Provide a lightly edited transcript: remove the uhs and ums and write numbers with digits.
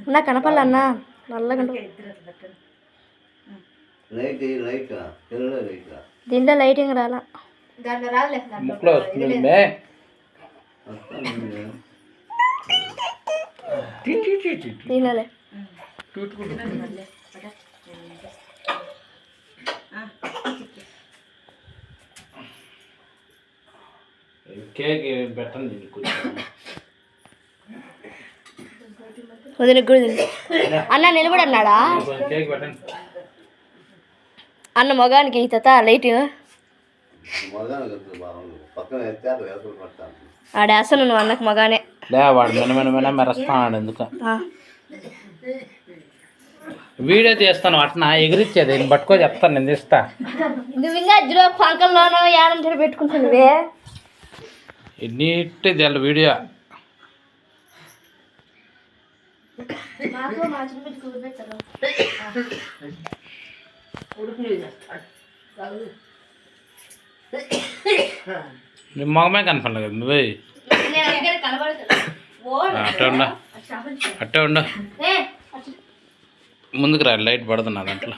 నా కనపల్లన్నా నల్లగా దీంట్లో లైటింగ్ రాలా తినలే కేక్ పెట్టండి వదిన కూడా అన్న నిలబడి అన్నాడా కేక్ పెట్టండి అన్న మగానికి తాత లైటింగ్ ఆడేస్తాను నువ్వు అన్నకు మగానే వాడు మినమిన మెరస్తాడు ఎందుకు వీడియో తీస్తాను అట్నా ఎగిరిచ్చేది నేను పట్టుకో చెప్తాను నేను తీస్తా నువ్వు ఇంకా అజ్జులో పంకల్లోనో ఏడంటే పెట్టుకుంటున్నావే నీట్ తెల్ల వీడియో నీ మొగమే కనపడలే కదా నువ్వే అట్టే ఉండ ముందుకు రా లైట్ పడుతున్నా దాంట్లో